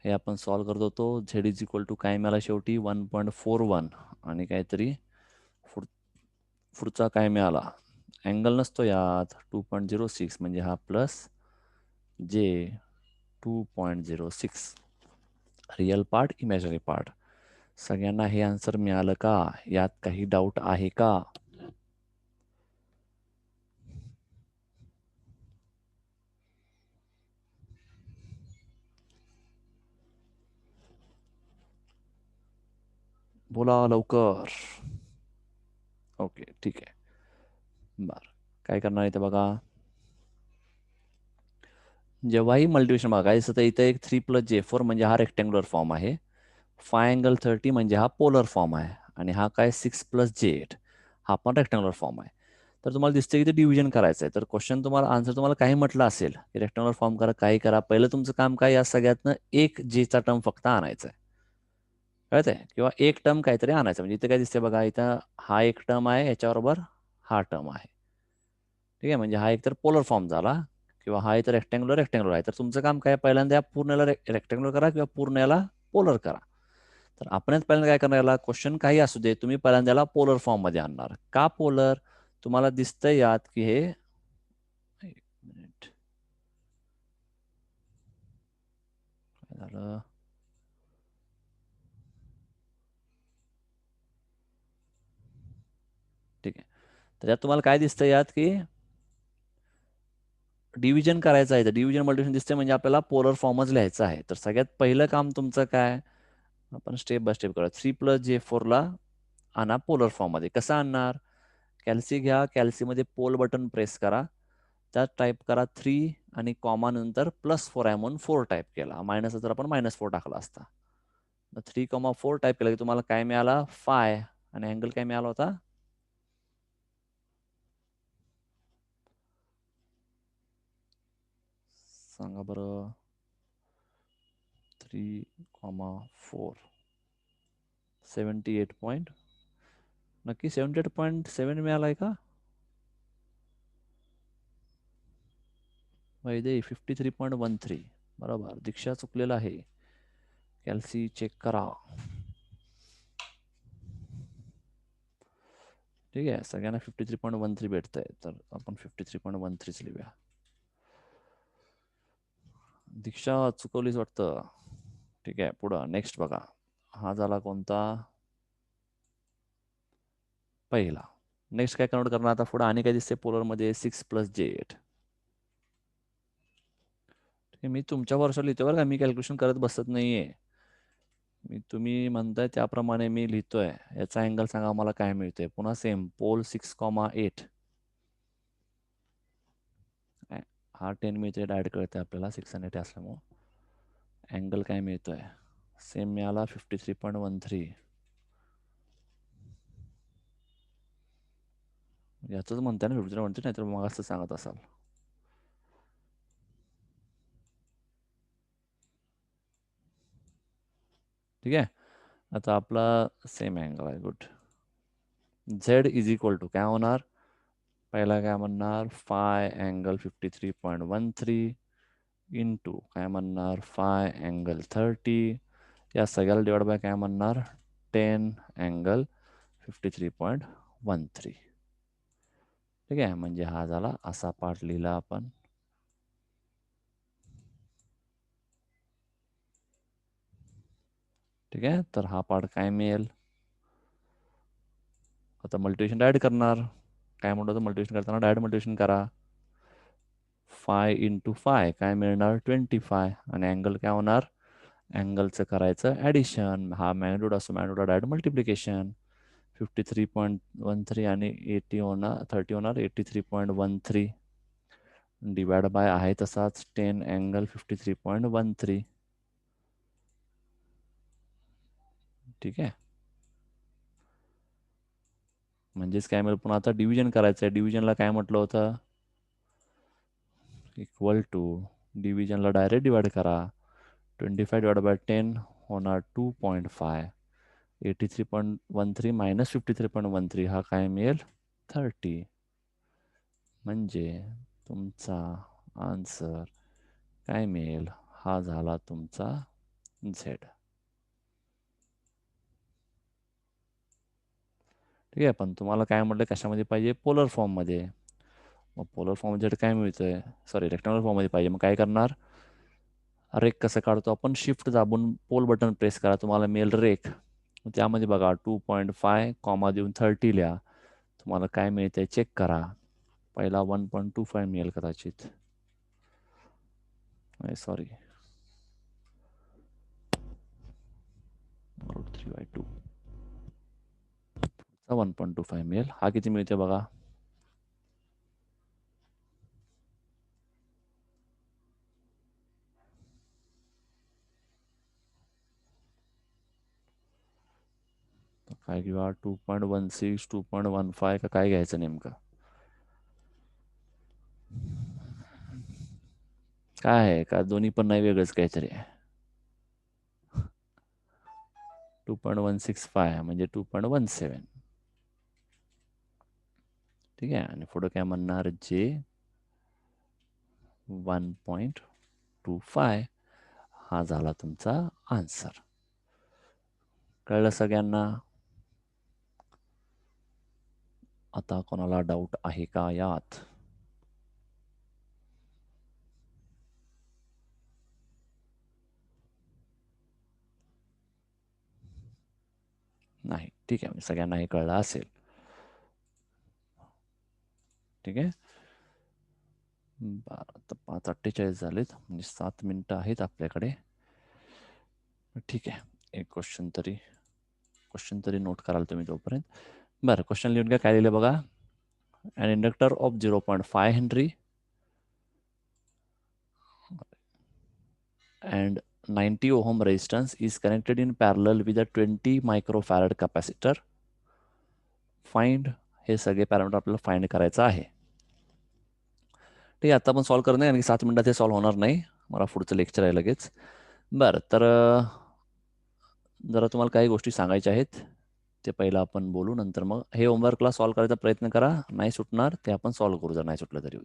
हे आपण सॉल्व्ह करत होतो. झेड इज इक्वल टू काय मिळाला शेवटी 1.41 आणि काहीतरी पुढचा काय मिळाला, अँगल नसतो यात, 2.06 म्हणजे हा प्लस जे 2.06. Real part, imaginary part. सगळ्यांना हे आन्सर मिळालं का? यात काही डाऊट आहे का? बोला लवकर. ओके ठीक आहे. बर, काय करणार इथे बघा. जेव्हाही मल्टिप्लिकेशन बघायचं तर इथे एक 3+J4 म्हणजे हा रेक्टँग्युलर फॉर्म आहे. 5 ∠30 म्हणजे हा पोलर फॉर्म आहे. आणि हा काय 6+J8 हा पण रेक्टँग्युलर फॉर्म आहे. तर तुम्हाला दिसतं की ते डिव्हिजन करायचं आहे. तर क्वेश्चन तुम्हाला आन्सर तुम्हाला काही म्हटलं असेल की रेक्टँग्युलर फॉर्म करा, काही करा, पहिलं तुमचं काम काय, या सगळ्यातनं एक जेचा टर्म फक्त आणायचा आहे. कळतंय? किंवा एक टर्म काहीतरी आणायचं. म्हणजे इथे काय दिसतंय बघा, इथं हा एक टर्म आहे, याच्याबरोबर हा टर्म आहे. ठीक आहे, म्हणजे हा एक तर पोलर फॉर्म झाला किंवा हा इथं रेक्टँग्युलर आहे. तर तुमचं काम काय, पहिल्यांदा या पूर्ण याला रेक्टँग्युलर करा किंवा पूर्ण याला पोलर करा. तर आपण पहिल्यांदा काय करणार, याला क्वेश्चन काही असू दे, तुम्ही पहिल्यांदा याला पोलर फॉर्म मध्ये आणणार. का पोलर? तुम्हाला दिसतंय यात की हे, एक मिनिट, काय झालं, ठीक आहे. तर यात तुम्हाला काय दिसतंय यात की डिव्हिजन करायचं आहे. तर डिव्हिजन मल्टिप्लिकेशन दिसतंय म्हणजे आपल्याला पोलर फॉर्मच लिहायचं आहे. तर सगळ्यात पहिलं काम तुमचं काय, आपण स्टेप बाय स्टेप करूया. 3+J4 ला आणा पोलर फॉर्म मध्ये. कसं आणणार, कॅल्सी घ्या, कॅल्सीमध्ये पोल बटन प्रेस करा, त्यात टाईप करा 3 आणि कॉमा नंतर +4 आहे म्हणून 4 टाईप केला. मायनस तर आपण -4 टाकला असता. 3,4 टाईप केला की तुम्हाला काय मिळाला, फाय, आणि अँगल काय मिळाला होता, सांगा बरं, 3,4 78 पॉईंट, नक्की 78.7 मिळालाय का? वैदे 53.13. बरोबर, दीक्षा चुकलेला आहे. कॅल्सी चेक करा. ठीक आहे, सगळ्यांना 53.13 भेटत आहे, तर आपण 53.13 लिहूया. दीक्षा चुकवलीच वाटतं. ठीक आहे, पुढं नेक्स्ट बघा. हा झाला कोणता, पहिला. नेक्स्ट काय कन्वर्ट करणार आता पुढे, आणि काय दिसते पोलर मध्ये, 6+J8. मी तुमच्या वर्षाला लिहितोय बरं का, मी कॅल्क्युलेशन करत बसत नाहीये. मी तुम्ही म्हणताय त्याप्रमाणे मी लिहितोय. याचा अँगल सांगा मला काय मिळतोय. पुन्हा सेम पोल 6,8. हा 10 मिळतोय, डायरेक्ट कळतंय आपल्याला 6 आणि 8 असल्यामुळं. अँगल काय मिळतोय, सेम मिळाला 53.13. याच म्हणताय ना 53.13, नाही तर मग असं सांगत असाल. ठीक आहे, आता आपला सेम अँगल आहे. Good. Z is equal to काय होणार, पहिला काय म्हणणार, फाय अँगल 53.13 इंटू काय म्हणणार, फाय अँगल 30, या सगळ्याला डिवाइड बाय काय म्हणणार, 10 अँगल 53.13. ठीक आहे, म्हणजे हा झाला असा पार्ट लिहिला आपण. ठीक आहे, तर हा पार्ट काय मिळेल, आता मल्टिप्लिकेशन डायरेक्ट करणार. काय म्हणतो, मल्टिप्लिकेशन करताना डायरेक्ट मल्टिप्लिकेशन करा. 5 इंटू 5 काय मिळणार, 25, आणि अँगल काय होणार, अँगलचं करायचं ॲडिशन. हा मॅग्निट्यूड असतो, मॅग्निट्यूड डायरेक्ट मल्टिप्लिकेशन. 53.13 आणि 80 होणार, 30 होणार 83.13 डिवाइड बाय आहे तसाच 10 अँगल 53.13. ठीक आहे, म्हणजेच काय मिळेल, पुन्हा आता डिव्हिजन करायचं आहे. डिव्हिजनला काय म्हटलं होतं, इक्वल टू, डिव्हिजनला डायरेक्ट डिवाइड करा. 25 डिवाइड बाय 10 होणार 2.5. 83.13 मायनस 53.13 हा काय मिळेल, 30. म्हणजे तुमचा आन्सर काय मिळेल, हा झाला तुमचा झेड. ठीक आहे, पण तुम्हाला काय म्हटलं कशामध्ये पाहिजे, पोलर फॉर्ममध्ये. मग पोलर फॉर्ममध्ये काय मिळतंय, सॉरी रेक्टँगुलर फॉर्ममध्ये पाहिजे. मग काय करणार, रेक कसं काढतो आपण, शिफ्ट दाबून पोल बटन प्रेस करा, तुम्हाला मिळेल रेक. त्यामध्ये बघा 2.5 कॉमा देऊन 30 लिहा, तुम्हाला काय मिळतंय चेक करा. पहिला 1.25 मिळेल कदाचित, सॉरी √3/2 1.25 मिळेल. हा किती मिळते बघा, काय किंवा 2.16 2.15 का काय घ्यायचं नेमकं, काय आहे का दोन्ही पण नाही, वेगळंच काहीतरी आहे. 2.165 म्हणजे 2.17. ठीक आहे, आणि पुढं काय म्हणणार, जे 1.25. हा झाला तुमचा आन्सर. कळलं सगळ्यांना? आता कोणाला डाऊट आहे का यात? नाही, ठीक आहे, सगळ्यांना हे कळलं असेल. ठीक आहे, 5:48 झालेत, म्हणजे 7 मिनिटं आहेत आपल्याकडे. ठीक आहे, एक क्वेश्चन तरी नोट कराल तुम्ही तोपर्यंत. बरं, क्वेश्चन लिहून घ्या. काय लिहिलं बघा, an inductor of 0.5 Henry and 90 ohm resistance is connected in parallel with a 20 microfarad capacitor. Find, हे सगळे पॅरामीटर आपल्याला फाइंड करायचं आहे. ठीक आहे, आता आपण सॉल्व्ह करत नाही, कारण की 7 मिनिटात हे सॉल्व्ह होणार नाही, मला पुढचं लेक्चर आहे लगेच. बरं, तर जरा तुम्हाला काही गोष्टी सांगायच्या आहेत, ते पहिलं आपण बोलू, नंतर मग हे होमवर्कला सॉल्व्ह करायचा प्रयत्न करा. नाही सुटणार ते आपण सॉल्व्ह करू, जर नाही सुटलं तरी.